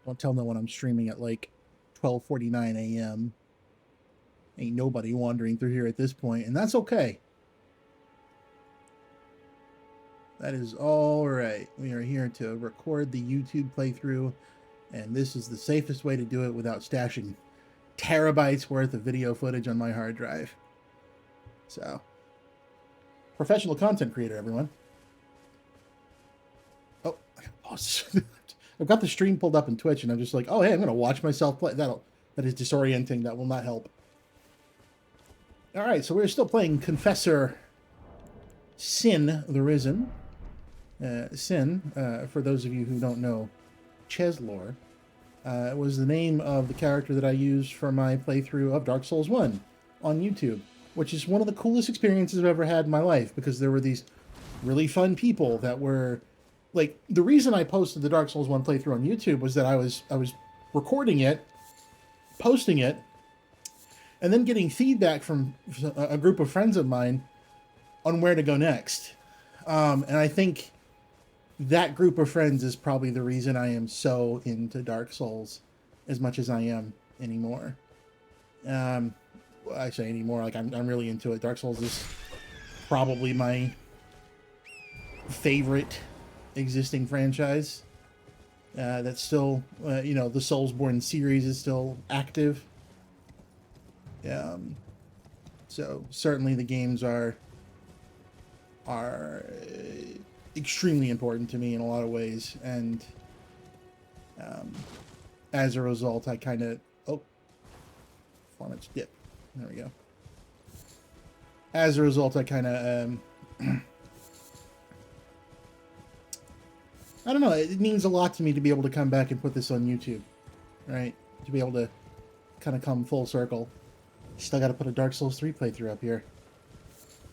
Don't tell no one I'm streaming at like 12:49 a.m. Ain't nobody wandering through here at this point, and that's okay. That is all right. We are here to record the YouTube playthrough, and this is the safest way to do it without stashing terabytes worth of video footage on my hard drive. So, professional content creator, everyone. Oh, I gotta pause. I've got the stream pulled up in Twitch, and I'm just like, oh, hey, I'm going to watch myself play. That is disorienting. That will not help. All right, so we're still playing Confessor Sin the Risen. Sin, for those of you who don't know Chez lore, was the name of the character that I used for my playthrough of Dark Souls 1 on YouTube, which is one of the coolest experiences I've ever had in my life, because there were these really fun people that were... Like, the reason I posted the Dark Souls 1 playthrough on YouTube was that I was recording it, posting it, and then getting feedback from a group of friends of mine on where to go next. And I think that group of friends is probably the reason I am so into Dark Souls as much as I am anymore. I say anymore, like I'm really into it. Dark Souls is probably my favorite existing franchise. That's still, you know, the Soulsborne series is still active. So certainly the games are extremely important to me in a lot of ways, and as a result, I kind of performance dip. There we go. As a result, I kind of I don't know. It means a lot to me to be able to come back and put this on YouTube, right? To be able to kind of come full circle. Still got to put a Dark Souls 3 playthrough up here.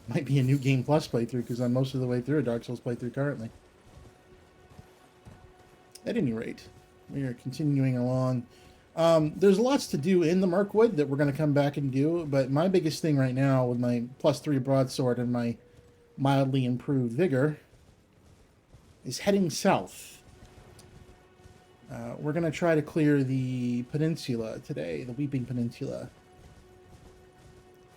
Might be a New Game Plus playthrough, because I'm most of the way through a Dark Souls playthrough currently. At any rate, we are continuing along. There's lots to do in the Mirkwood that we're going to come back and do, but my biggest thing right now with my +3 broadsword and my mildly improved vigor is heading south. We're going to try to clear the peninsula today, the Weeping Peninsula.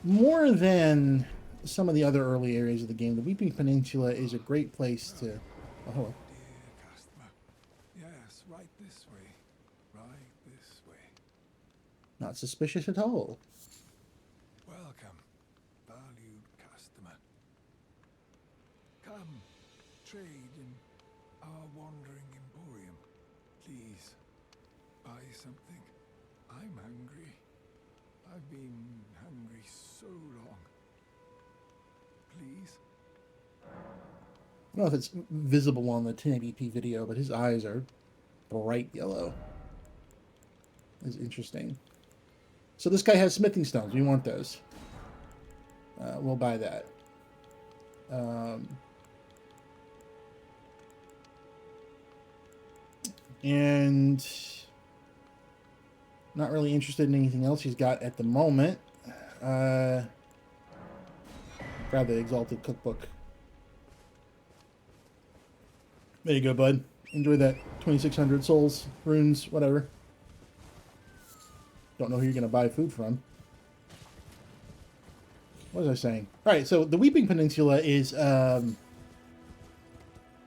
More than some of the other early areas of the game, the Weeping Peninsula is a great place to... Oh, hello. Dear customer. Yes, right this way. Right this way. Not suspicious at all. Welcome, valued customer. Come, trade in our wandering emporium. Please, buy something. I'm hungry. I've been hungry so long. Please? I don't know if it's visible on the 1080p video, but his eyes are bright yellow. That's interesting. So this guy has smithing stones. We want those. We'll buy that. And not really interested in anything else he's got at the moment. Grab the Exalted Cookbook. There you go, bud. Enjoy that 2,600 souls, runes, whatever. Don't know who you're going to buy food from. What was I saying? All right, so the Weeping Peninsula is... it's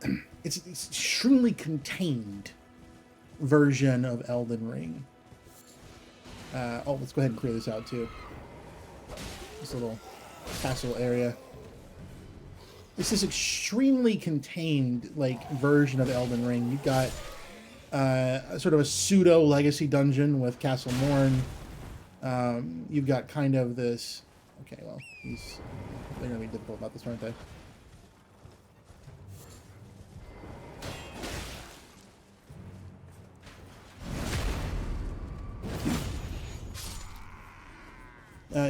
an extremely contained version of Elden Ring. Let's go ahead and clear this out, too. This little castle area. It's this extremely contained, like, version of Elden Ring. You've got sort of a pseudo legacy dungeon with Castle Morn. You've got kind of this... Okay, well, they're going to be difficult about this, aren't they?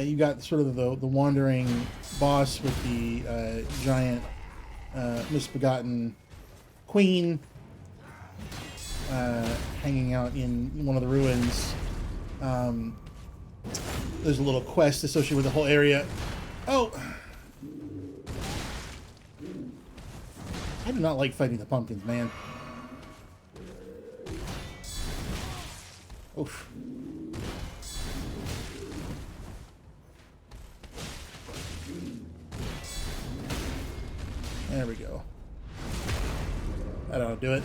You got sort of the wandering boss with the giant misbegotten queen hanging out in one of the ruins. There's a little quest associated with the whole area. Oh! I do not like fighting the pumpkins, man. Oof. There we go. That ought to do it.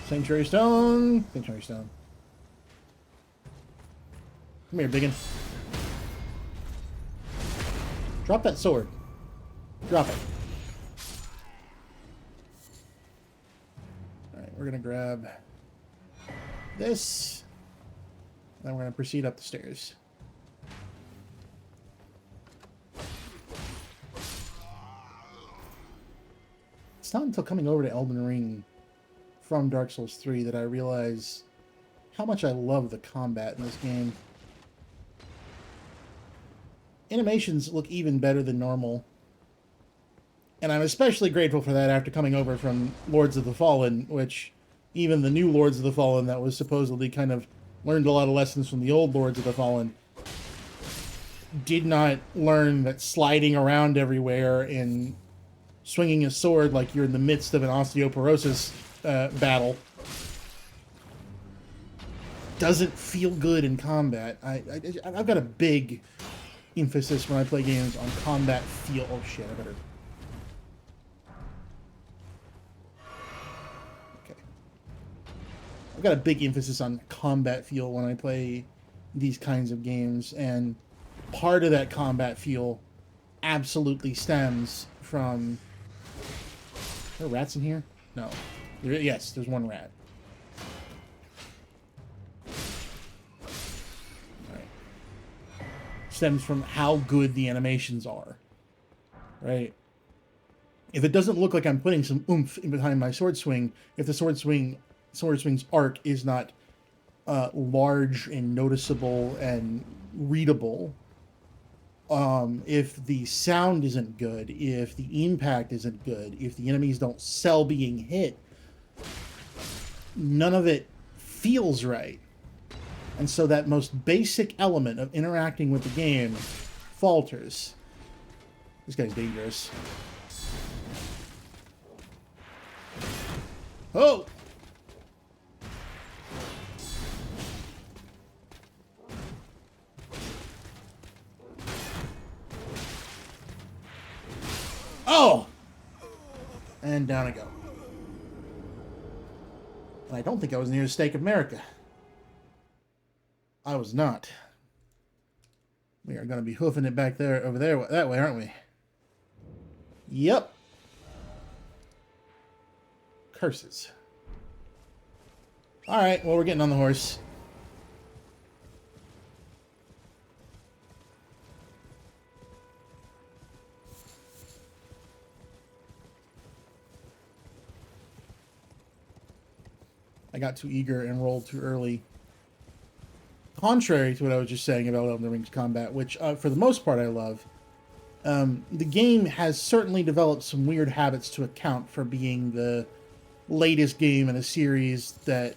Sanctuary Stone. Sanctuary Stone. Come here, biggin. Drop that sword. Drop it. Alright, we're going to grab this. Then we're going to proceed up the stairs. It's not until coming over to Elden Ring from Dark Souls 3 that I realize how much I love the combat in this game. Animations look even better than normal. And I'm especially grateful for that after coming over from Lords of the Fallen, which even the new Lords of the Fallen that was supposedly kind of learned a lot of lessons from the old Lords of the Fallen did not learn that sliding around everywhere and swinging a sword like you're in the midst of an osteoporosis battle doesn't feel good in combat. I've got a big emphasis when I play games on combat feel. Oh shit, I better... Okay. I've got a big emphasis on combat feel when I play these kinds of games, and part of that combat feel absolutely stems from... Are there rats in here? No. Yes, there's one rat. Alright. Stems from how good the animations are. Right? If it doesn't look like I'm putting some oomph in behind my sword swing, if the sword swing's arc is not large and noticeable and readable, if the sound isn't good, if the impact isn't good, if the enemies don't sell being hit, none of it feels right. And so that most basic element of interacting with the game falters. This guy's dangerous. Oh! Oh! And down I go. And I don't think I was near the Stake of America. I was not. We are going to be hoofing it back there, over there, that way, aren't we? Yep. Curses. Alright, well, we're getting on the horse. I got too eager and rolled too early. Contrary to what I was just saying about Elden Ring's combat, which for the most part I love, the game has certainly developed some weird habits to account for being the latest game in a series that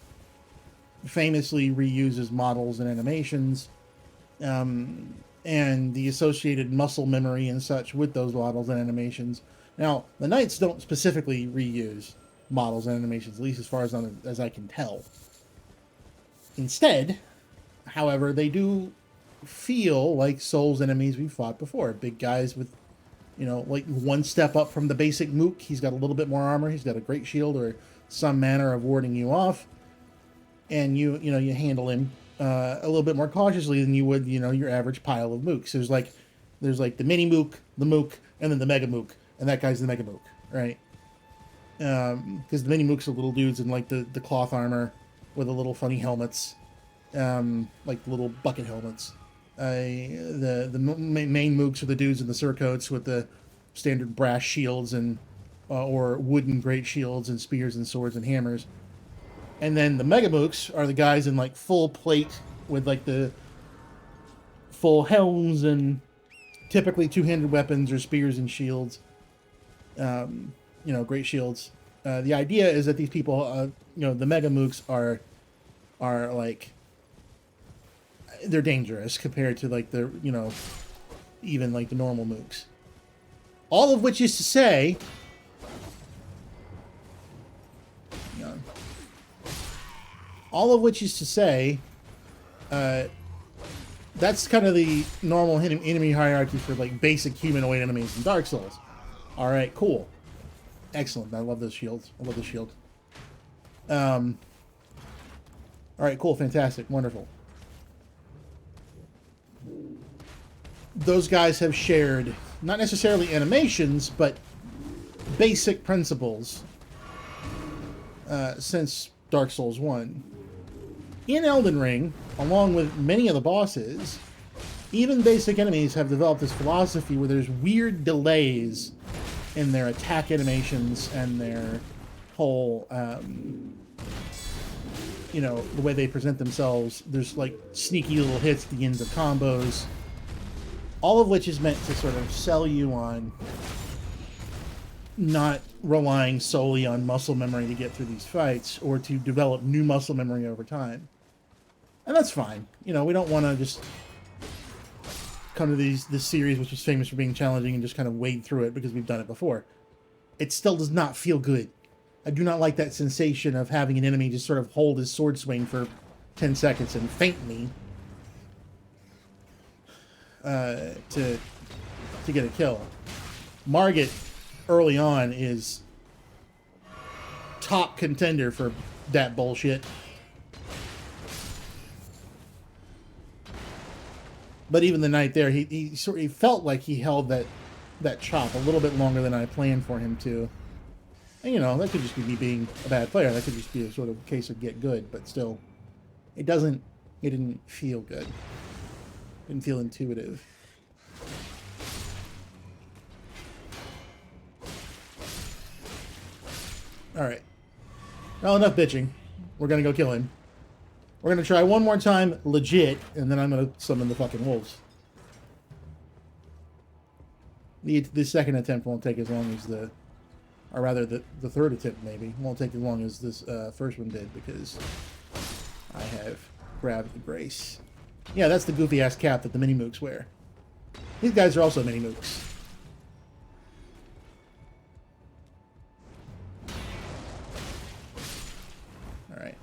famously reuses models and animations, and the associated muscle memory and such with those models and animations. Now, the Knights don't specifically reuse models and animations, at least as far as I can tell. Instead, however, they do feel like Souls enemies we've fought before. Big guys with, like one step up from the basic mook. He's got a little bit more armor. He's got a great shield or some manner of warding you off. And you handle him a little bit more cautiously than you would, your average pile of mooks. There's like the mini mook, the mook, and then the mega mook. And that guy's the mega mook, right? Because the mini mooks are little dudes in like the cloth armor with the little funny helmets, like the little bucket helmets. The main mooks are the dudes in the surcoats with the standard brass shields and or wooden great shields and spears and swords and hammers. And then the mega mooks are the guys in like full plate with like the full helms and typically two-handed weapons or spears and shields. Great shields. The idea is that these people, the mega mooks are like, they're dangerous compared to like the, even like the normal mooks. All of which is to say, All of which is to say, that's kind of the normal enemy hierarchy for like basic humanoid enemies in Dark Souls. All right, cool, excellent. I love those shields. I love the shield. All right, cool, fantastic, wonderful. Those guys have shared not necessarily animations, but basic principles since Dark Souls 1. In Elden Ring, along with many of the bosses, even basic enemies have developed this philosophy where there's weird delays in their attack animations and their whole, you know, the way they present themselves. There's like sneaky little hits at the ends of combos, all of which is meant to sort of sell you on not relying solely on muscle memory to get through these fights or to develop new muscle memory over time. And that's fine. You know, we don't want to just come to this series, which is famous for being challenging, and just kind of wade through it because we've done it before. It still does not feel good. I do not like that sensation of having an enemy just sort of hold his sword swing for 10 seconds and feint me to get a kill. Margit, early on, is top contender for that bullshit. But even the night there, he felt like he held that chop a little bit longer than I planned for him to. And, you know, that could just be me being a bad player. That could just be a sort of case of get good. But still, it didn't feel good. It didn't feel intuitive. Alright. Well, enough bitching. We're gonna go kill him. We're gonna try one more time, legit, and then I'm gonna summon the fucking wolves. The second attempt won't take as long as the third attempt maybe won't take as long as this first one did, because I have grabbed the grace. Yeah, that's the goofy ass cap that the mini mooks wear. These guys are also mini mooks. Alright.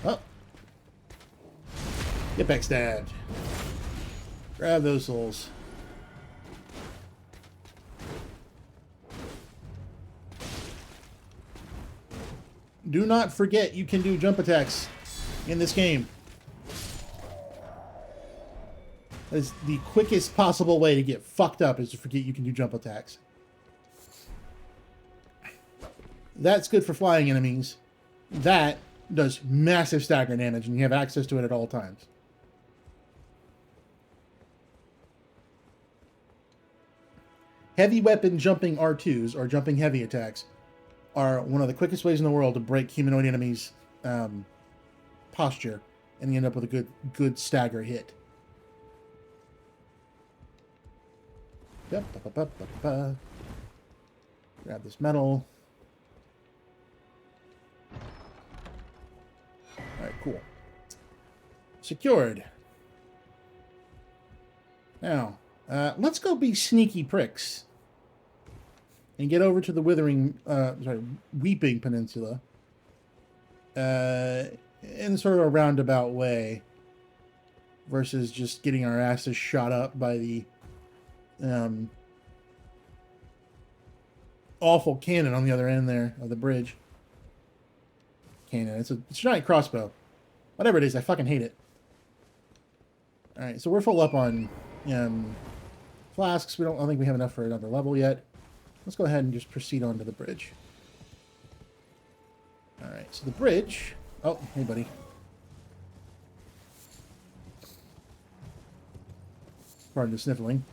Oh. Get backstabbed. Grab those souls. Do not forget you can do jump attacks in this game. That is the quickest possible way to get fucked up, is to forget you can do jump attacks. That's good for flying enemies. That does massive stagger damage, and you have access to it at all times. Heavy weapon jumping R2s, or jumping heavy attacks, are one of the quickest ways in the world to break humanoid enemies' posture, and you end up with a good stagger hit. Grab this metal. Alright, cool. Secured. Now, let's go be sneaky pricks and get over to the Weeping Peninsula in sort of a roundabout way, versus just getting our asses shot up by the awful cannon on the other end there of the bridge. Cannon. It's a giant crossbow. Whatever it is, I fucking hate it. Alright, so we're full up on flasks. I don't think we have enough for another level yet. Let's go ahead and just proceed on to the bridge. Alright, so the bridge... Oh, hey buddy. Pardon the sniffling.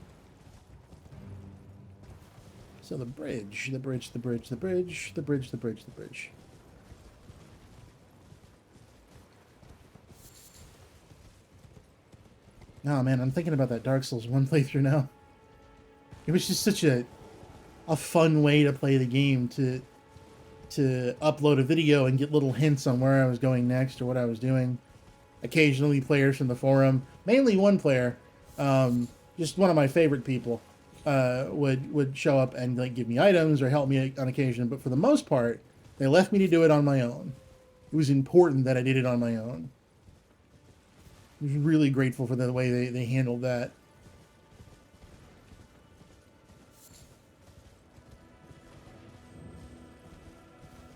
So the bridge. Oh man, I'm thinking about that Dark Souls 1 playthrough now. It was just such a fun way to play the game, to upload a video and get little hints on where I was going next or what I was doing. Occasionally players from the forum, mainly one player, just one of my favorite people, would show up and like give me items or help me on occasion, but for the most part, they left me to do it on my own. It was important that I did it on my own. I was really grateful for the way they handled that.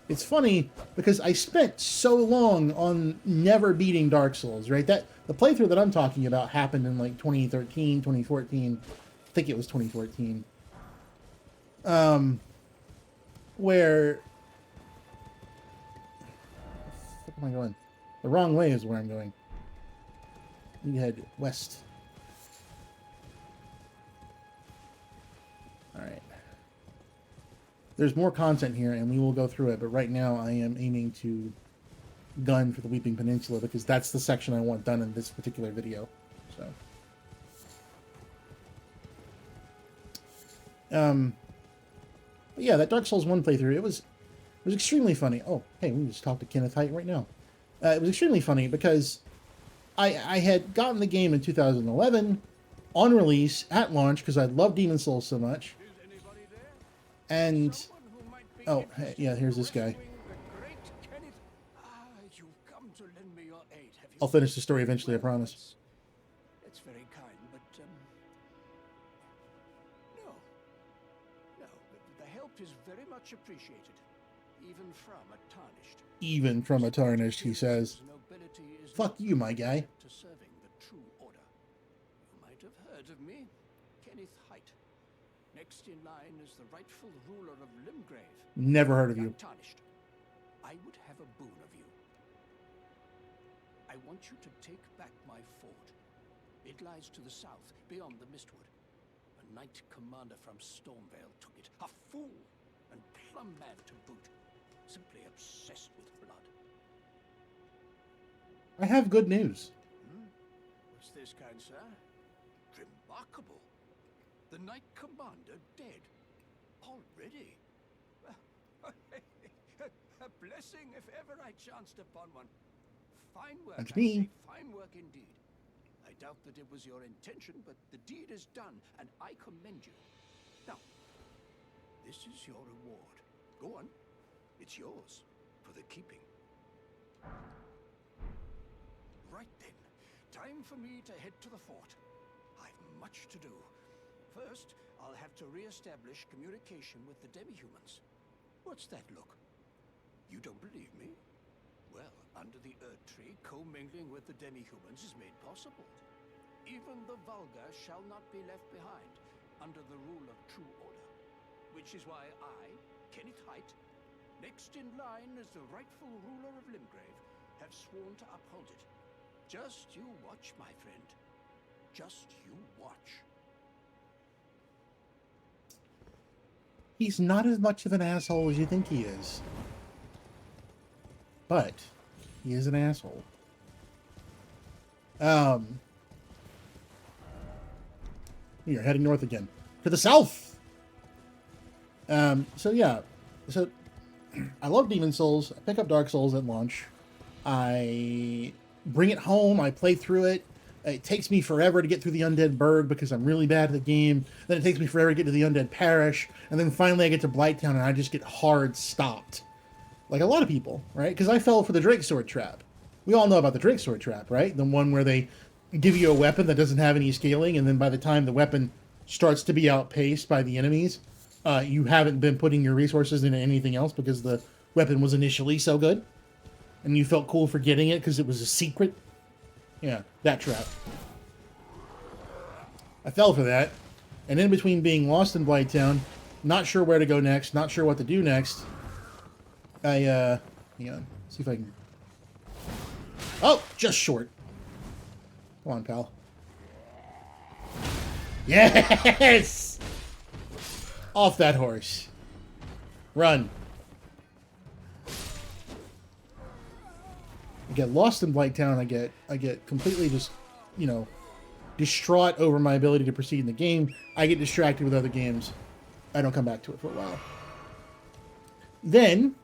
It's funny because I spent so long on never beating Dark Souls, right? That the playthrough that I'm talking about happened in like 2013, 2014. I think it was 2014. Where am I going? The wrong way is where I'm going. We head west. Alright. There's more content here, and we will go through it, but right now I am aiming to gun for the Weeping Peninsula, because that's the section I want done in this particular video. So. But yeah, that Dark Souls 1 playthrough, it was extremely funny. Oh, hey, we just talked to Kenneth Haidt right now. It was extremely funny because I had gotten the game in 2011 on release at launch because I love Demon Souls so much. And oh, hey, yeah, here's this guy. I'll finish the story eventually, I promise. It's very kind, but no, the help is very much appreciated, even from a tarnished. Even from a tarnished, he says. Fuck you, my guy. To serving the true order. You might have heard of me, Kenneth Haidt. Next in line is the rightful ruler of Limgrave. Never heard of you. Tarnished. I would have a boon of you. I want you to take back my fort. It lies to the south, beyond the Mistwood. A knight commander from Stormvale took it. A fool and plumb mad to boot. Simply obsessed with blood. I have good news. What's this, kind sir? Remarkable. The knight commander dead. Already. A blessing if ever I chanced upon one. Fine work. That's me. Fine work indeed. I doubt that it was your intention, but the deed is done, and I commend you. Now, this is your reward. Go on. It's yours for the keeping. Right then, time for me to head to the fort. I've much to do. First, I'll have to re-establish communication with the demi-humans. What's that look? You don't believe me? Well, under the Earth Tree, commingling with the demi-humans is made possible. Even the vulgar shall not be left behind under the rule of true order. Which is why I, Kenneth Haidt, next in line as the rightful ruler of Limgrave, have sworn to uphold it. Just you watch, my friend. Just you watch. He's not as much of an asshole as you think he is. But he is an asshole. We are heading north again. To the south! So yeah. So I love Demon Souls. I pick up Dark Souls at launch. I bring it home. I play through it. It takes me forever to get through the Undead Burg because I'm really bad at the game. Then it takes me forever to get to the Undead Parish. And then finally I get to Blighttown and I just get hard stopped. Like a lot of people, right? Because I fell for the Drake Sword Trap. We all know about the Drake Sword Trap, right? The one where they give you a weapon that doesn't have any scaling, and then by the time the weapon starts to be outpaced by the enemies, you haven't been putting your resources into anything else because the weapon was initially so good. And you felt cool for getting it because it was a secret. Yeah, that trap. I fell for that. And in between being lost in Blighttown, not sure where to go next, not sure what to do next, hang on, see if I can... Oh, just short. Come on, pal. Yes! Off that horse. Run. I get lost in Blighttown. I get completely just, you know, distraught over my ability to proceed in the game. I get distracted with other games. I don't come back to it for a while. Then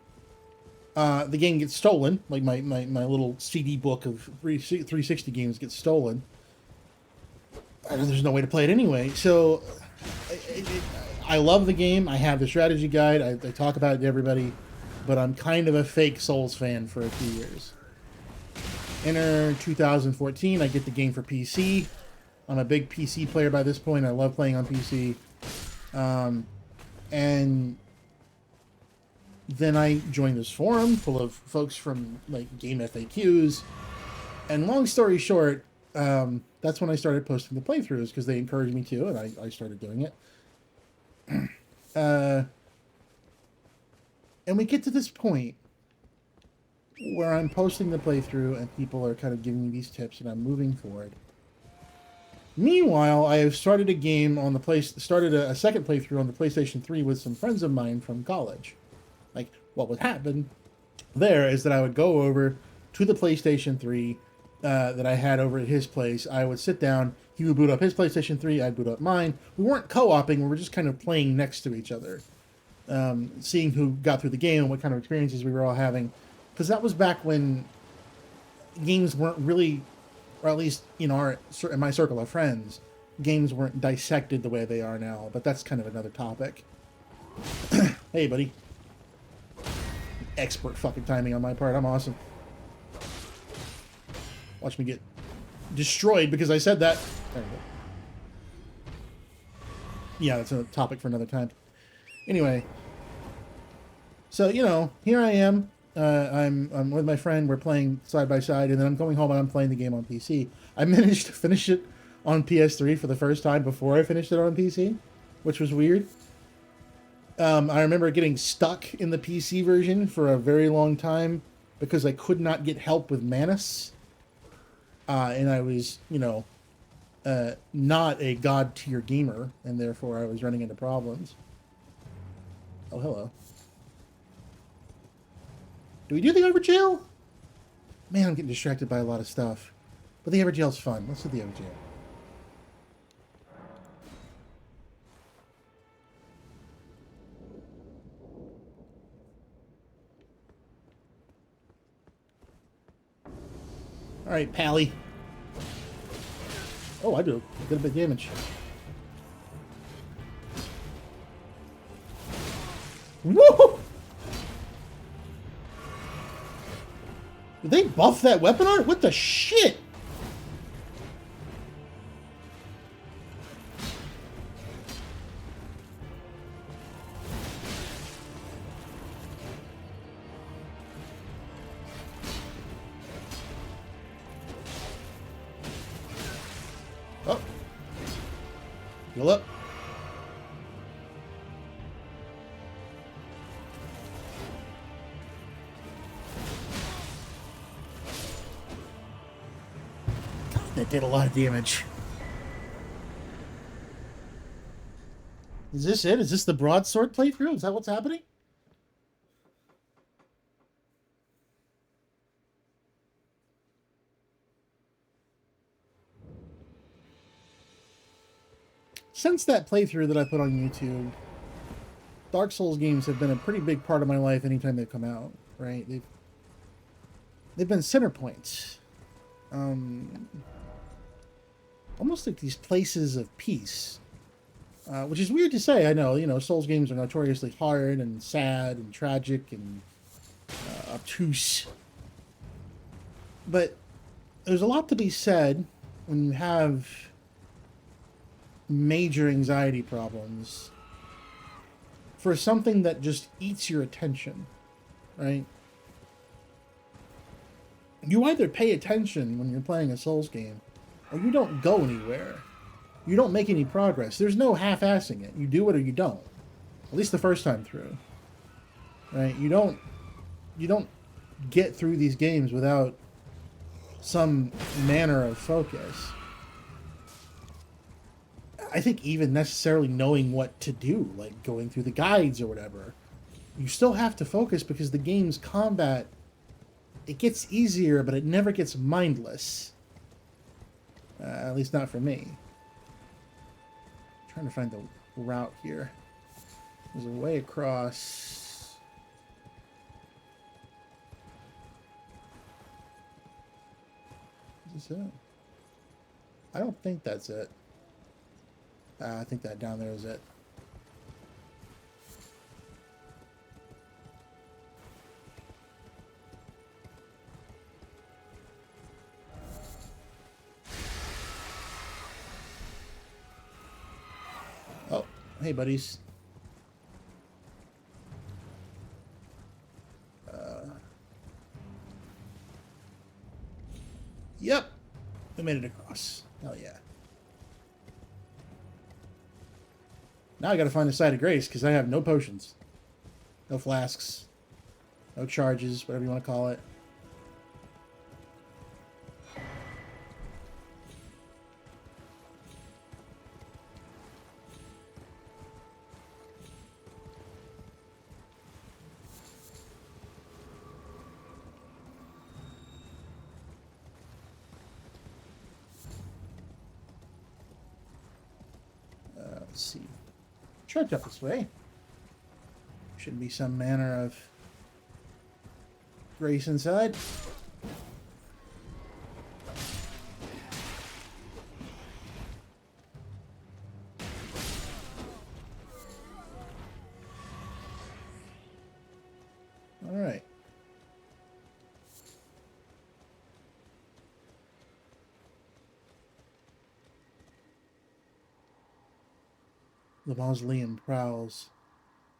the game gets stolen. Like my little CD book of 360 games gets stolen. And there's no way to play it anyway. So I love the game. I have the strategy guide. I talk about it to everybody, but I'm kind of a fake Souls fan for a few years. Enter 2014. I get the game for PC. I'm a big PC player by this point. I love playing on PC. And then I joined this forum full of folks from like game FAQs. And long story short, that's when I started posting the playthroughs because they encouraged me to, and I started doing it. And we get to this point where I'm posting the playthrough and people are kind of giving me these tips and I'm moving forward. Meanwhile, I have started a game on the started a second playthrough on the PlayStation 3 with some friends of mine from college. Like, what would happen there is that I would go over to the PlayStation 3 that I had over at his place. I would sit down, he would boot up his PlayStation 3, I'd boot up mine. We weren't co-oping, we were just kind of playing next to each other. Seeing who got through the game and what kind of experiences we were all having. Because that was back when games weren't really, or at least in my circle of friends, games weren't dissected the way they are now. But that's kind of another topic. Hey, buddy. Expert fucking timing on my part. I'm awesome. Watch me get destroyed because I said that. There we go. Yeah, that's a topic for another time. Anyway. So, you know, here I am. I'm with my friend. We're playing side by side, and then I'm going home and I'm playing the game on PC. I managed to finish it on PS3 for the first time before I finished it on PC, which was weird. I remember getting stuck in the PC version for a very long time because I could not get help with Manus. And I was, you know, not a god tier gamer, and therefore I was running into problems. Oh, hello. Do we do the Overjail? Man, I'm getting distracted by a lot of stuff. But the Overjail's fun. Let's do the Overjail. Alright, Pally. Oh, I do a good bit of damage. Woo! Did they buff that weapon art? What the shit? Oh. Heal up. That did a lot of damage. Is this it? Is this the broadsword playthrough? Is that what's happening? Since that playthrough that I put on YouTube, Dark Souls games have been a pretty big part of my life anytime they've come out, right? They've been center points. Almost like these places of peace. Which is weird to say, I know. You know, Souls games are notoriously hard and sad and tragic and obtuse. But there's a lot to be said when you have major anxiety problems for something that just eats your attention, right? You either pay attention when you're playing a Souls game, or you don't go anywhere. You don't make any progress. There's no half-assing it. You do it or you don't. At least the first time through. Right? You don't get through these games without some manner of focus. I think even necessarily knowing what to do, like going through the guides or whatever, you still have to focus because the game's combat, it gets easier, but it never gets mindless. At least not for me. I'm trying to find the route here. There's a way across. Is this it? I don't think that's it. I think that down there is it. Oh, hey, buddies. Yep, we made it across. Hell yeah. Now I gotta find the site of grace, because I have no potions. No flasks. No charges, whatever you want to call it. Let's see. Church up this way. Should be some manner of grace inside. All right. The mausoleum prowls,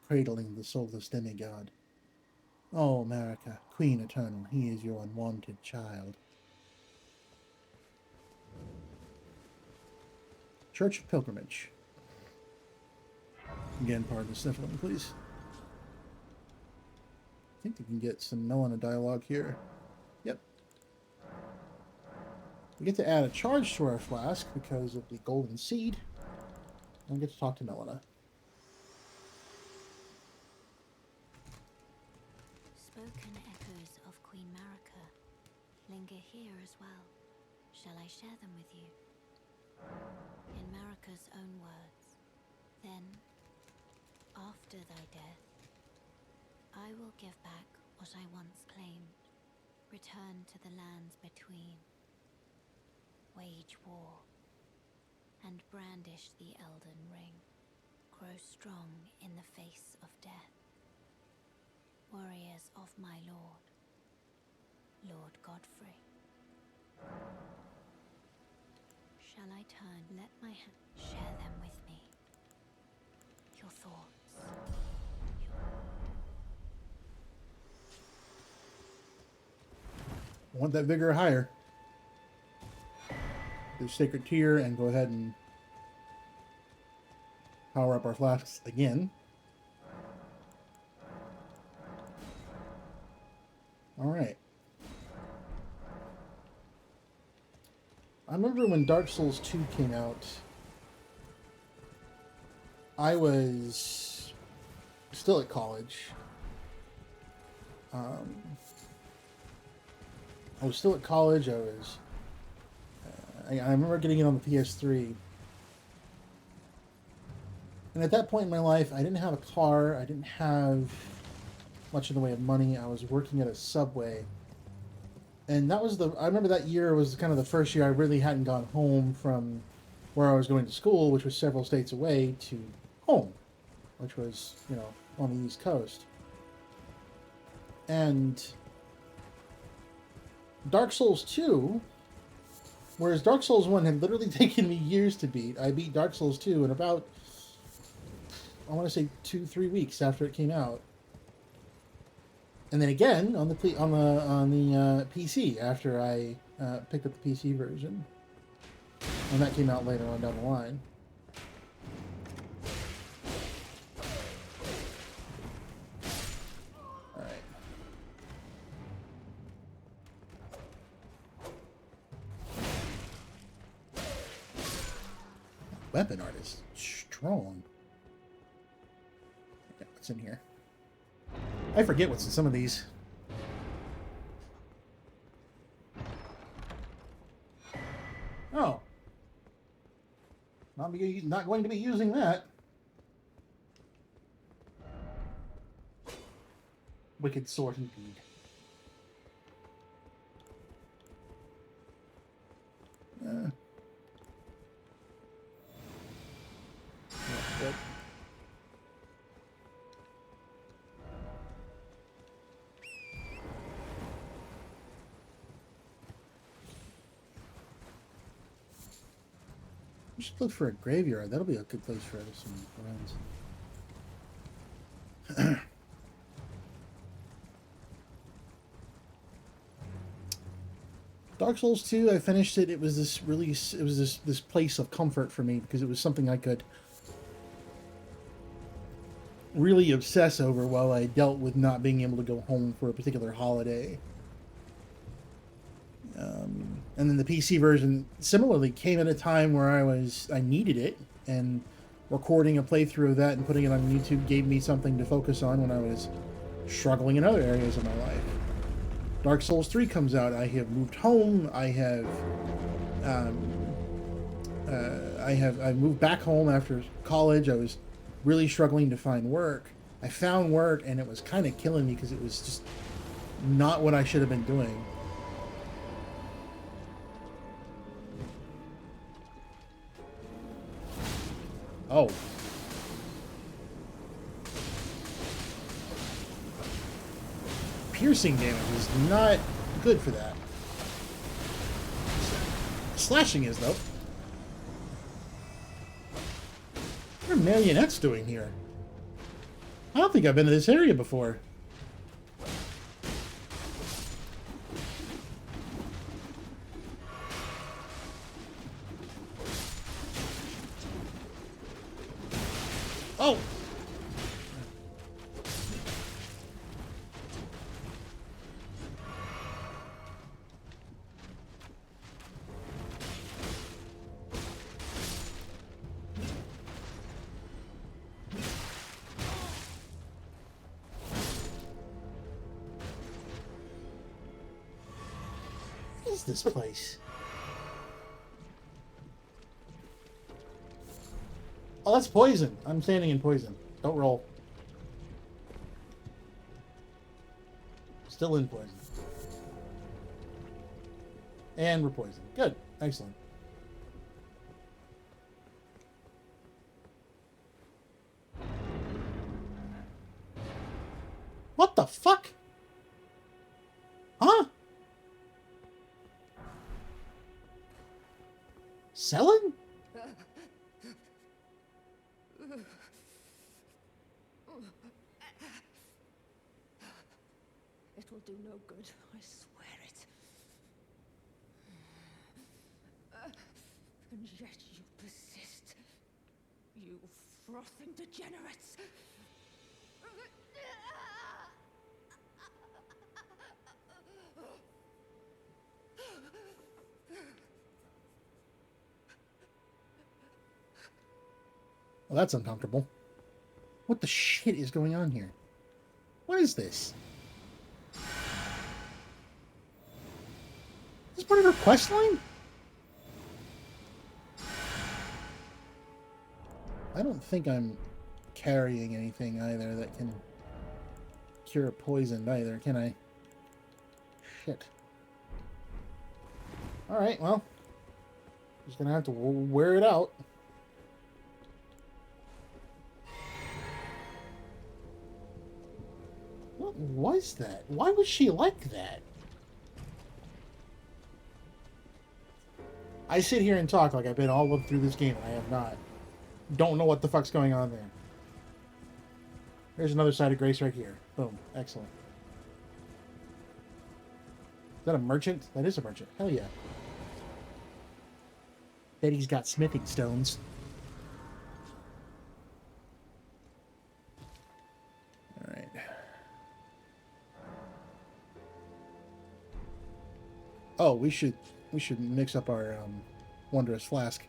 cradling the soulless demigod. Oh, America, Queen Eternal, he is your unwanted child. Church of Pilgrimage. Again, pardon the sniffling, please. I think we can get some Melina dialogue here. Yep. We get to add a charge to our flask because of the golden seed. And we get to talk to Melina. Spoken echoes of Queen Marika linger here as well. Shall I share them with you? In Marika's own words, then, after thy death, I will give back what I once claimed, return to the lands between, wage war, and brandish the Elden Ring, grow strong in the face of death. Warriors of my lord, Lord Godfrey. Shall I turn? Let my hand share them with me. Your thoughts. I want that vigor higher. The sacred tier and go ahead and power up our flasks again. Alright. I remember when Dark Souls 2 came out, I was still at college. I was still at college. I remember getting it on the PS3. And at that point in my life, I didn't have a car. I didn't have much in the way of money. I was working at a Subway. And that was I remember that year was kind of the first year I really hadn't gone home from where I was going to school, which was several states away, to home, which was, on the East Coast. And Dark Souls 2, whereas Dark Souls 1 had literally taken me years to beat, I beat Dark Souls 2 in about, I want to say 2-3 weeks after it came out. And then again on the PC after I picked up the PC version, and that came out later on down the line. All right. Weapon art is strong. Okay, what's in here? I forget what's in some of these. Oh. Not going to be using that. Wicked sword indeed. Good. We should look for a graveyard. That'll be a good place for some friends. Dark Souls 2, I finished it. It was this place of comfort for me because it was something I could really obsess over while I dealt with not being able to go home for a particular holiday. And then the PC version similarly came at a time where I needed it, and recording a playthrough of that and putting it on YouTube gave me something to focus on when I was struggling in other areas of my life. Dark Souls 3 comes out. I have moved home. I moved back home after college. I was really struggling to find work. I found work, and it was kind of killing me because it was just not what I should have been doing. Oh. Piercing damage is not good for that. Slashing is, though. What are marionettes doing here? I don't think I've been to this area before. Oh! What is this place? Oh, that's poison. I'm standing in poison. Don't roll. Still in poison. And we're poisoned. Good. Excellent. What the fuck? Huh? Selling? It will do no good, I swear it. And yet you persist. You frothing degenerates. Well, that's uncomfortable. What the shit is going on here? What is this? Is this part of her quest line? I don't think I'm carrying anything either that can cure poison either, can I? Shit. Alright, well. Just gonna have to wear it out. What was that? Why was she like that? I sit here and talk like I've been all up through this game, and I have not. Don't know what the fuck's going on there. There's another side of grace right here. Boom. Excellent. Is that a merchant? That is a merchant. Hell yeah. Bet he's got smithing stones. Alright. Oh, we should mix up our wondrous flask.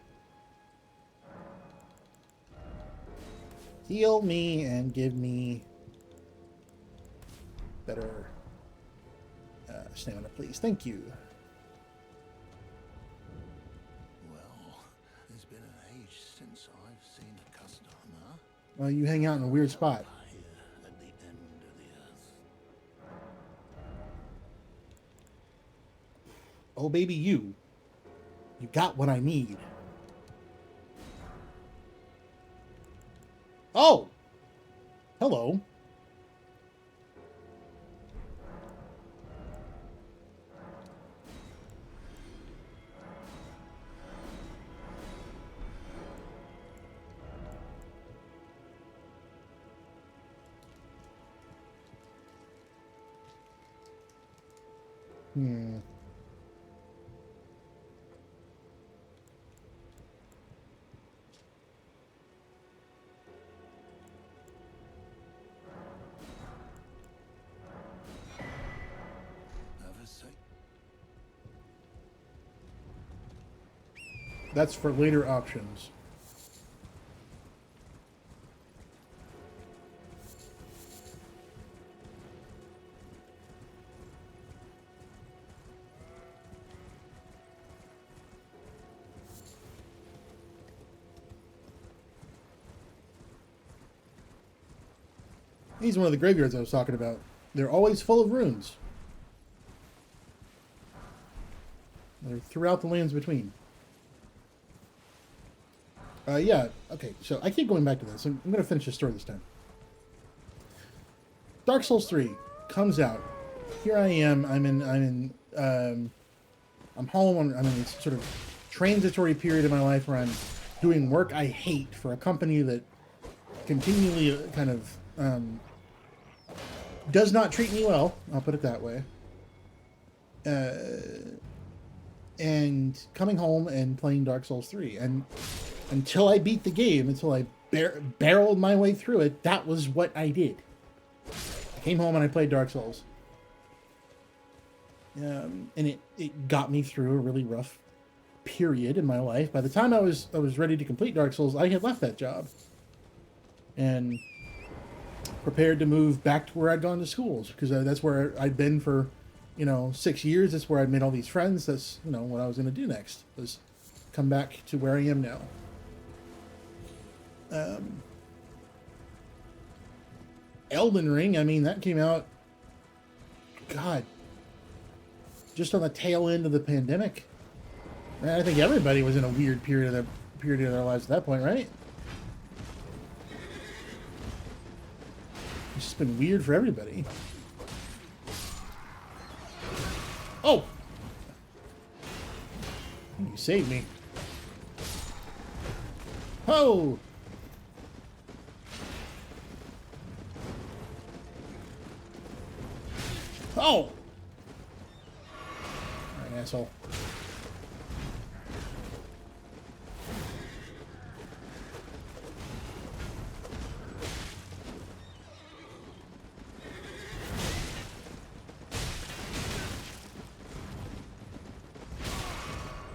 Heal me and give me better stamina, please. Thank you. Well, it's been an age since I've seen a customer. Well, you hang out in a weird spot. Here at the end of the earth. Oh, baby, you got what I need. Oh! Hello. Hmm. Have a sight. That's for later options. He's one of the graveyards I was talking about. They're always full of runes. They're throughout the lands between. Yeah, okay, so I keep going back to this. I'm going to finish the story this time. Dark Souls 3 comes out. Here I am. I'm home. I'm in this sort of transitory period of my life where I'm doing work I hate for a company that continually kind of does not treat me well. I'll put it that way. And coming home and playing Dark Souls 3. And until I beat the game, until I barreled my way through it, that was what I did. I came home and I played Dark Souls. And it got me through a really rough period in my life. By the time I was ready to complete Dark Souls, I had left that job. And prepared to move back to where I'd gone to schools. Because that's where I'd been for 6 years. That's where I'd made all these friends. That's, what I was going to do next, was come back to where I am now. Elden Ring, I mean, that came out, God, just on the tail end of the pandemic. I think everybody was in a weird period of their lives at that point, right? It's just been weird for everybody. Oh! You saved me. Oh! Oh! All right, asshole.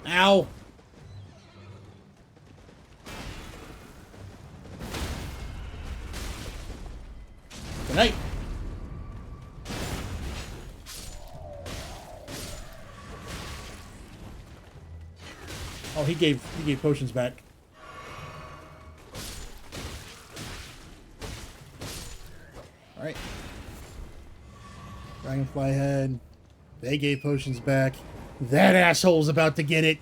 Ow! Good night. Oh, he gave potions back. All right. Dragonfly head. They gave potions back. That asshole's about to get it.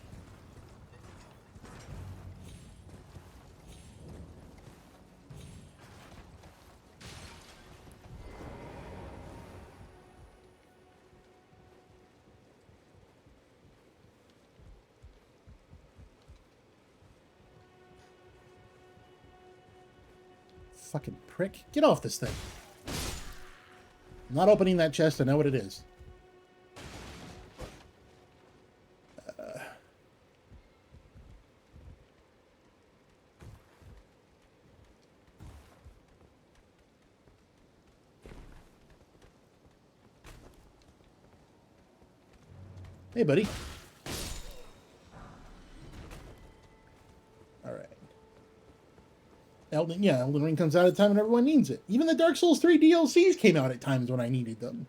Fucking prick. Get off this thing. I'm not opening that chest. I know what it is. Hey, buddy. Alright. Elden Ring comes out at a time when everyone needs it. Even the Dark Souls 3 DLCs came out at times when I needed them.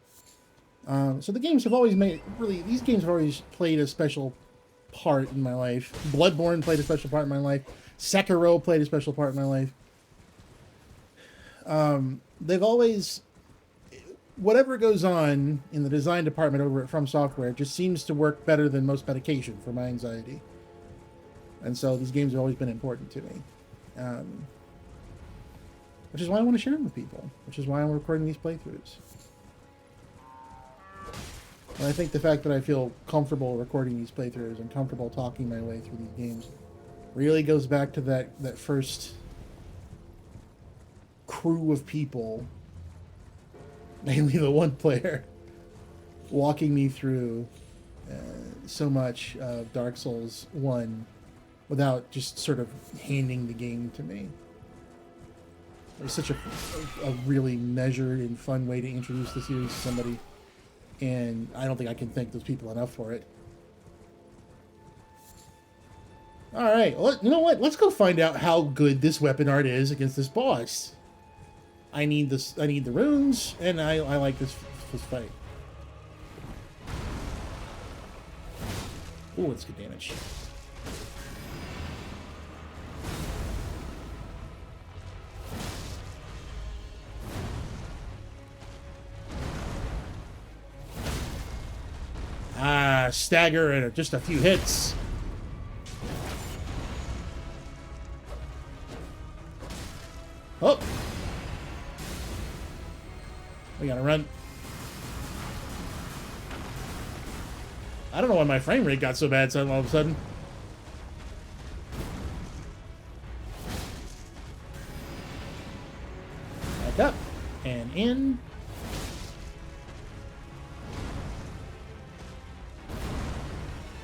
So the games have always these games have always played a special part in my life. Bloodborne played a special part in my life. Sekiro played a special part in my life. They've always, whatever goes on in the design department over at From Software just seems to work better than most medication for my anxiety. And so these games have always been important to me. which is why I want to share them with people, which is why I'm recording these playthroughs. And I think the fact that I feel comfortable recording these playthroughs and comfortable talking my way through these games really goes back to that first crew of people, mainly the one player, walking me through so much of Dark Souls 1 without just sort of handing the game to me. It was such a really measured and fun way to introduce the series to somebody, and I don't think I can thank those people enough for it. Alright, well, you know what? Let's go find out how good this weapon art is against this boss. I need the runes, and I like this fight. Ooh, it's good damage. Ah, stagger and just a few hits. Oh! We gotta run. I don't know why my frame rate got so bad all of a sudden. Back up. And in.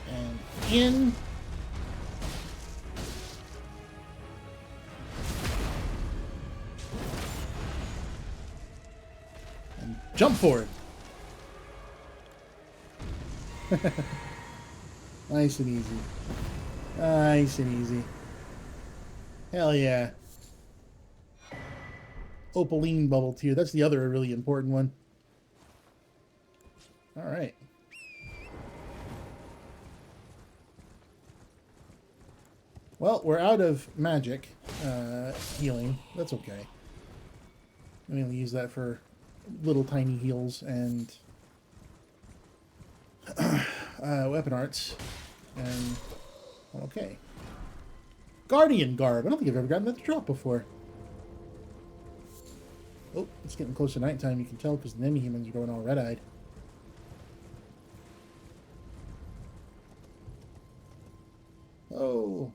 And in. And jump forward. Nice and easy. Nice and easy. Hell yeah. Opaline bubble tier. That's the other really important one. Alright. Well, we're out of magic healing. That's okay. I'm going to use that for little tiny heals and weapon arts. And okay. Guardian Garb. I don't think I've ever gotten that to drop before. Oh, it's getting close to nighttime. You can tell because the enemy humans are going all red-eyed. Oh.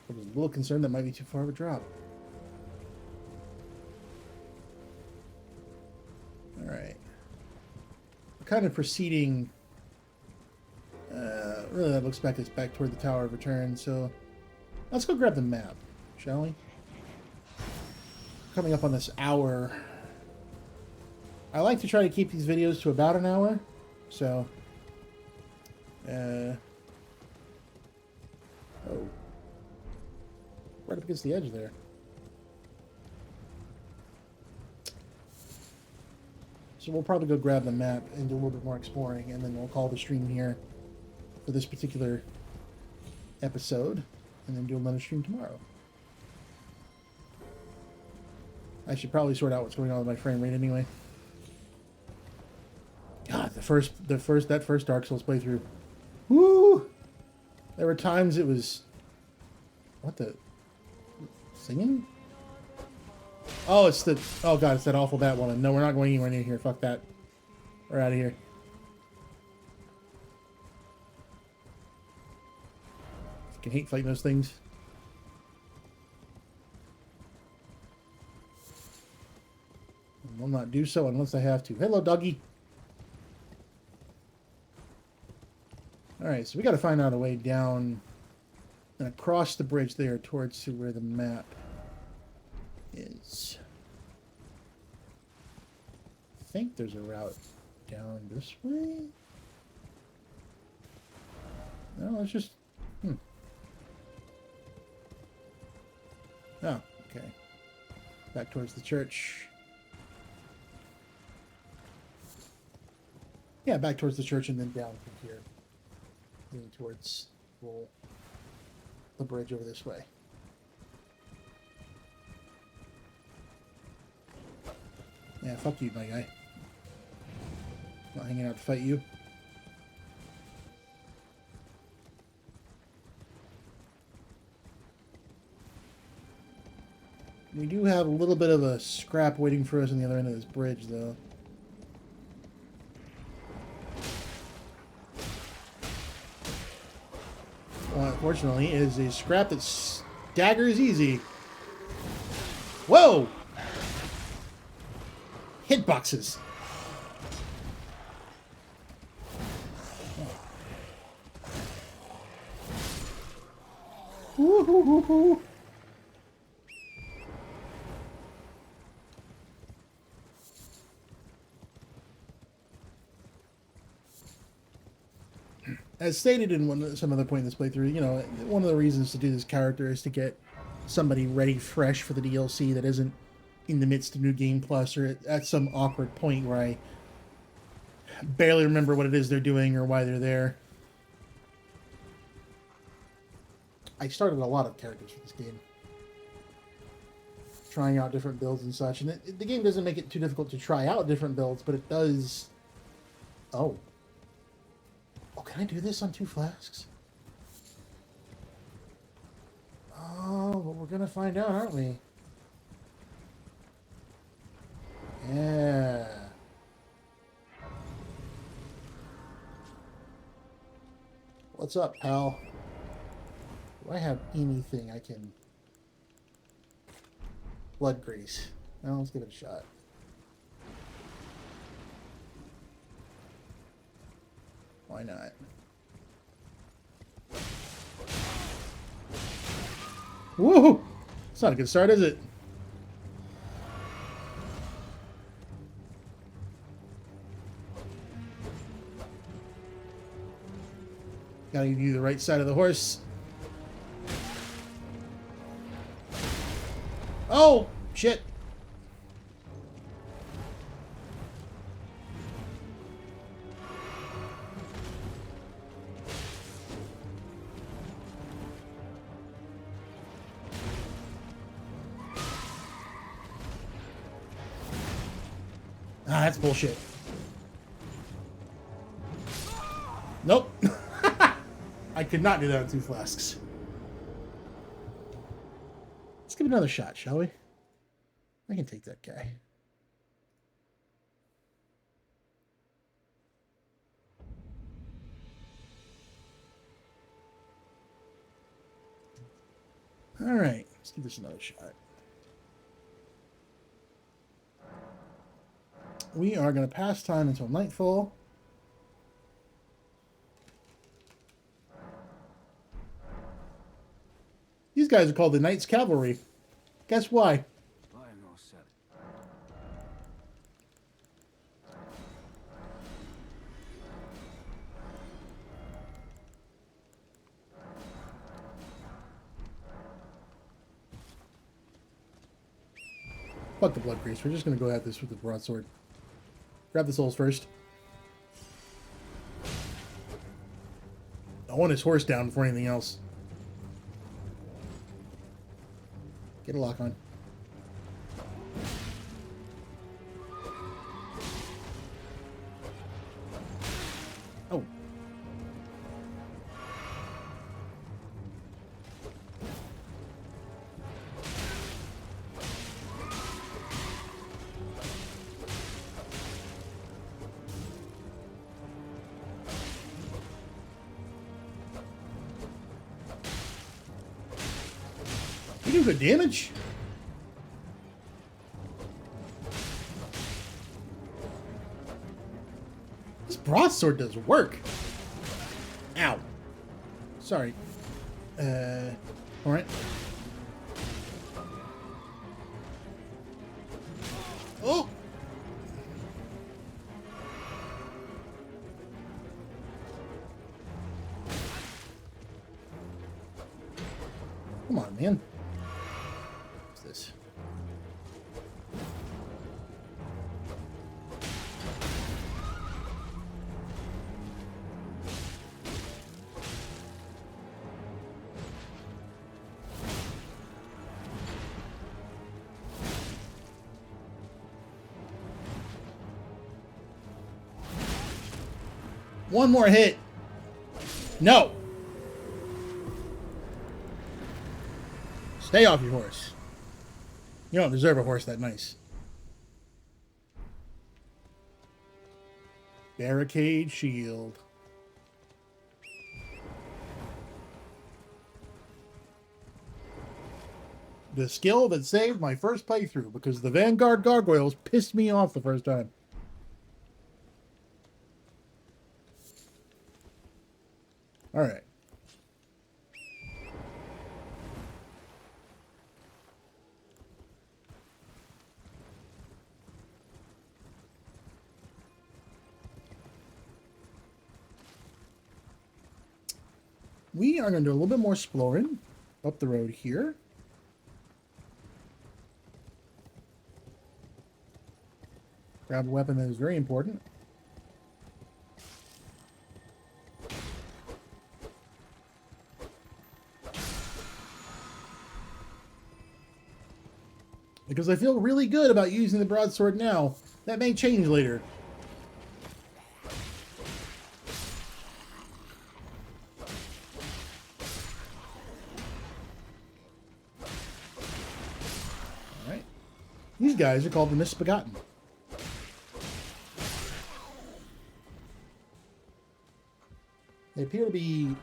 I was a little concerned that might be too far of a drop. Alright. We're kind of proceeding... really, that looks back toward the Tower of Return, so... Let's go grab the map, shall we? Coming up on this hour. I like to try to keep these videos to about an hour, so... oh. Right up against the edge there. So we'll probably go grab the map and do a little bit more exploring, and then we'll call the stream here for this particular episode, and then do another stream tomorrow. I should probably sort out what's going on with my frame rate anyway. God, that first Dark Souls playthrough. Woo! There were times it was... What the... Singing? Oh, it's the... Oh, God, it's that awful bat woman. No, we're not going anywhere near here. Fuck that. We're out of here. I fucking hate fighting those things. I will not do so unless I have to. Hello, doggy. Alright, so we got to find out a way down and across the bridge there towards to where the map is. I think there's a route down this way. No, it's just... Oh, okay. Back towards the church. Yeah, back towards the church and then down from here. Moving towards the bridge over this way. Yeah, fuck you, my guy. Not hanging out to fight you. We do have a little bit of a scrap waiting for us on the other end of this bridge, though. Well, unfortunately, it is a scrap that staggers easy. Whoa! Hitboxes. Woo-hoo-hoo-hoo. As stated in some other point in this playthrough, you know, one of the reasons to do this character is to get somebody ready fresh for the DLC that isn't in the midst of New Game Plus or at some awkward point where I barely remember what it is they're doing or why they're there. I started a lot of characters for this game, trying out different builds and such, and the game doesn't make it too difficult to try out different builds, but it does... Oh, can I do this on 2 flasks? Oh, but we're gonna find out, aren't we? Yeah. What's up, pal? Do I have anything I can... Blood grease. Well, let's give it a shot. Why not? Woohoo! It's not a good start, is it? Gotta give you the right side of the horse. Oh! Shit! Ah, that's bullshit. Nope. I could not do that with 2 flasks. Let's give it another shot, shall we? I can take that guy. All right, let's give this another shot. We are going to pass time until nightfall. These guys are called the Knights Cavalry. Guess why? Fuck the blood grease. We're just going to go at this with the broadsword. Grab the souls first. I want his horse down before anything else. Get a lock on. Oh. You do good damage. This broadsword does work. Ow. Sorry. Alright. Oh! Come on, man. What's this? One more hit. No. Stay off your horse. You don't deserve a horse that nice. Barricade shield. The skill that saved my first playthrough because the Vanguard Gargoyles pissed me off the first time. Alright. We are going to do a little bit more exploring up the road here. Grab a weapon that is very important. Because I feel really good about using the broadsword now. That may change later. Alright. These guys are called the Misbegotten. They appear to be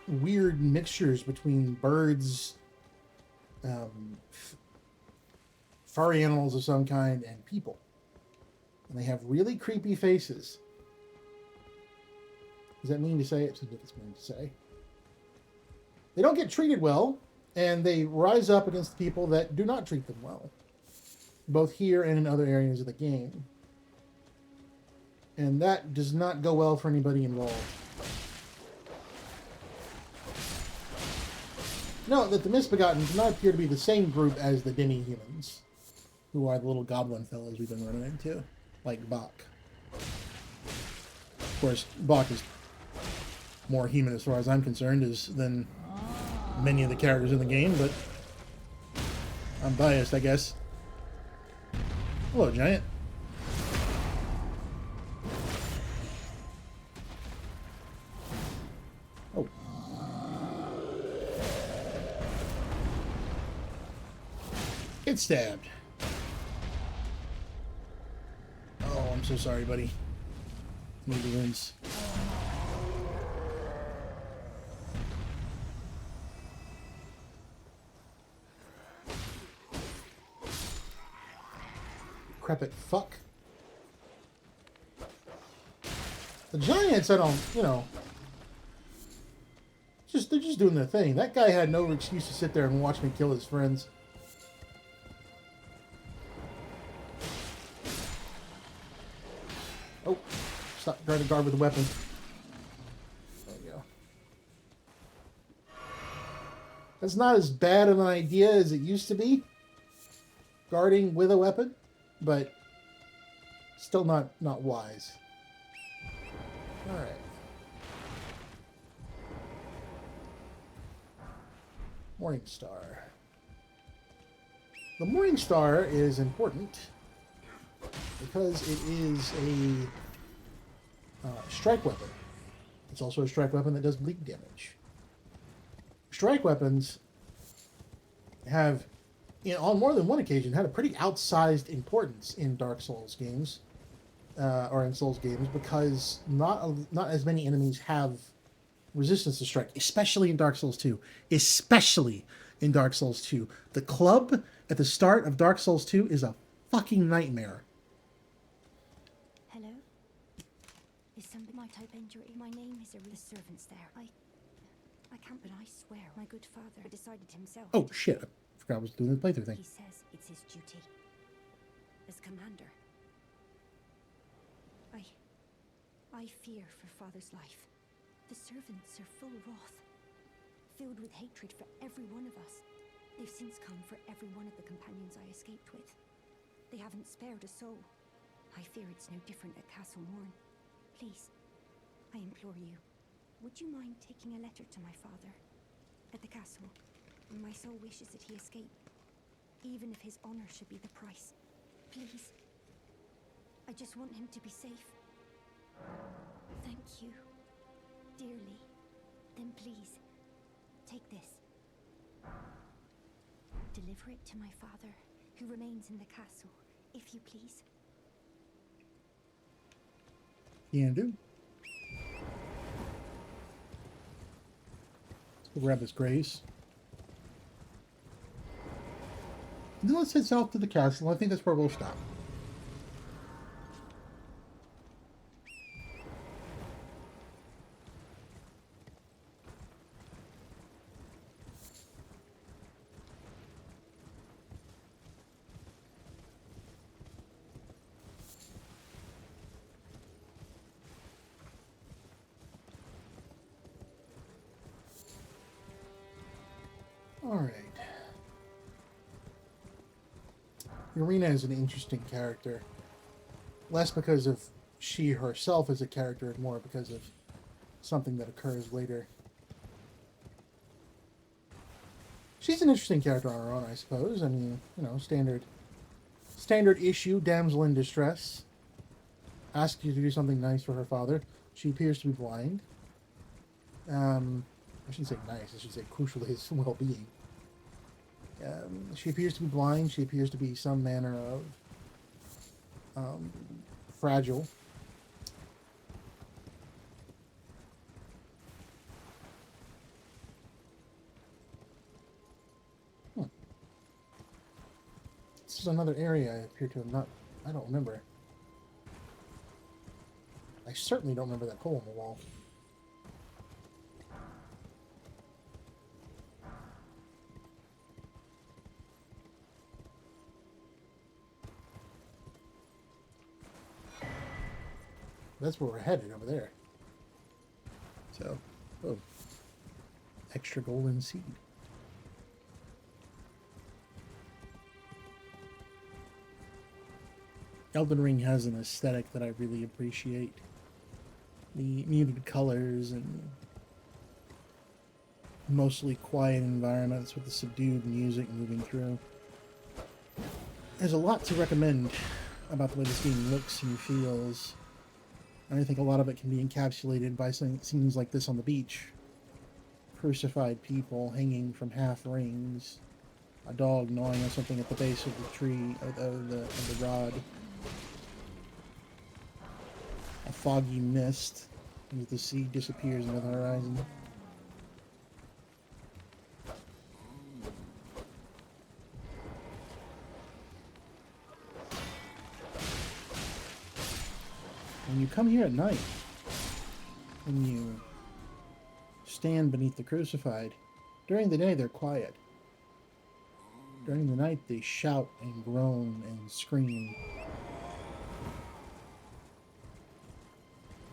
weird mixtures between birds, furry animals of some kind, and people. And they have really creepy faces. Does that mean to say? It seems like it's mean to say. They don't get treated well, and they rise up against people that do not treat them well. Both here and in other areas of the game. And that does not go well for anybody involved. Note that the Misbegotten do not appear to be the same group as the demi-humans, who are the little goblin fellows we've been running into, like Bach. Of course, Bach is more human as far as I'm concerned than many of the characters in the game, but I'm biased, I guess. Hello, Giant. Oh. Get stabbed. Oh, I'm so sorry, buddy. Need the wounds. Decrepit fuck. The Giants, I don't, you know, they're just doing their thing. That guy had no excuse to sit there and watch me kill his friends. Oh, stop trying to guard with a weapon. There you go. That's not as bad of an idea as it used to be. Guarding with a weapon, but still not wise. All right. Morning Star. The Morning Star is important because it is a strike weapon. It's also a strike weapon that does bleed damage. Strike weapons have, on more than one occasion, had a pretty outsized importance in Dark Souls games, or in Souls games, because not as many enemies have resistance to strike, especially in Dark Souls 2. Especially in Dark Souls 2. The club at the start of Dark Souls 2 is a fucking nightmare. Hello? Is somebody my type enter? My name is the servants there. I can't, but I swear my good father decided himself. Oh shit, I forgot I was doing the playthrough thing. He says it's his duty. As commander. I fear for father's life. The servants are full of wrath, filled with hatred for every one of us. They've since come for every one of the companions I escaped with. They haven't spared a soul. I fear it's no different at Castle Morn. Please, I implore you, would you mind taking a letter to my father at the castle? My soul wishes that he escape, even if his honor should be the price. Please, I just want him to be safe. Thank you. Dearly. Then please, take this. Deliver it to my father, who remains in the castle, if you please. Can do. Let's go grab this grace. And then let's head south to the castle. I think that's where we'll stop. All right. Irina is an interesting character. Less because of she herself as a character, and more because of something that occurs later. She's an interesting character on her own, I suppose. I mean, you know, standard issue, damsel in distress. Asks you to do something nice for her father. She appears to be blind. I shouldn't say nice, I should say crucial to his well-being. She appears to be blind. She appears to be some manner of fragile. This is another area I appear to have not... I don't remember. I certainly don't remember that hole in the wall. That's where we're headed, over there. So, oh, extra golden seed. Elden Ring has an aesthetic that I really appreciate. The muted colors and mostly quiet environments with the subdued music moving through. There's a lot to recommend about the way this game looks and feels. I think a lot of it can be encapsulated by scenes like this on the beach. Crucified people hanging from half rings. A dog gnawing on something at the base of the tree, of the rod. A foggy mist as the sea disappears into the horizon. When you come here at night, when you stand beneath the crucified, during the day they're quiet. During the night they shout and groan and scream.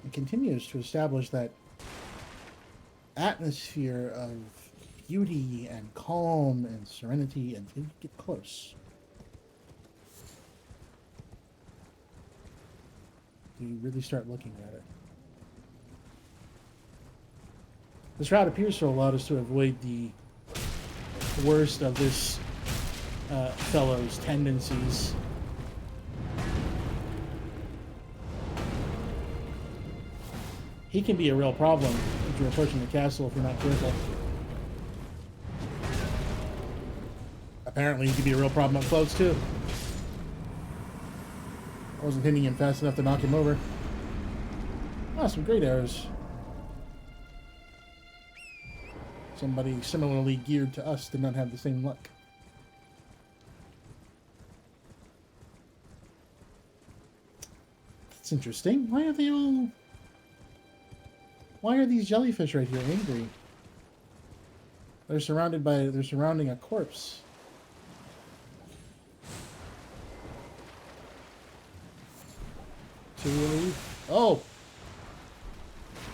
It continues to establish that atmosphere of beauty and calm and serenity until you get close. You really start looking at it. This route appears to allow us to avoid the worst of this fellow's tendencies. He can be a real problem if you're approaching the castle if you're not careful. Apparently he can be a real problem up close too. I wasn't hitting him fast enough to knock him over. Ah, some great arrows. Somebody similarly geared to us did not have the same luck. That's interesting. Why are they all... Why are these jellyfish right here angry? They're surrounding a corpse. Oh!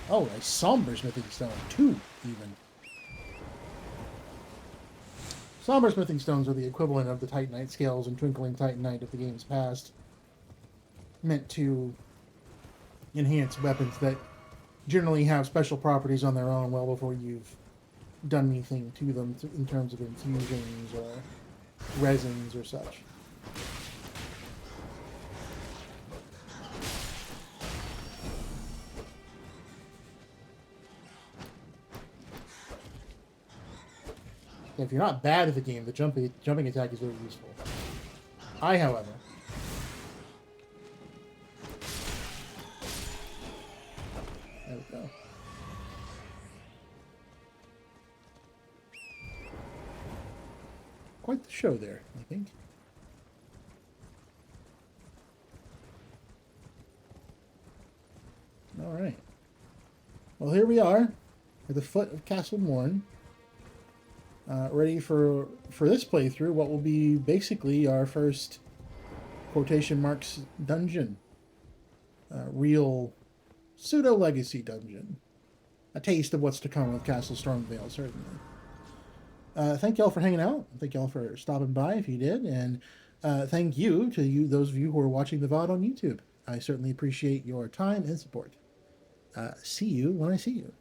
Oh, a somber smithing stone. 2, even. Somber smithing stones are the equivalent of the Titanite scales and Twinkling Titanite of the game's past. Meant to enhance weapons that generally have special properties on their own well before you've done anything to them in terms of infusions or resins or such. If you're not bad at the game, the jumping attack is very useful. however, there we go. Quite the show there, I think. All right. Well, here we are at the foot of Castle Morn, ready for this playthrough. What will be basically our first quotation marks dungeon, real pseudo legacy dungeon. A taste of what's to come with Castle Stormveil, certainly. Thank y'all for hanging out. Thank y'all for stopping by if you did, and thank you to those of you who are watching the VOD on YouTube. I certainly appreciate your time and support. See you when I see you.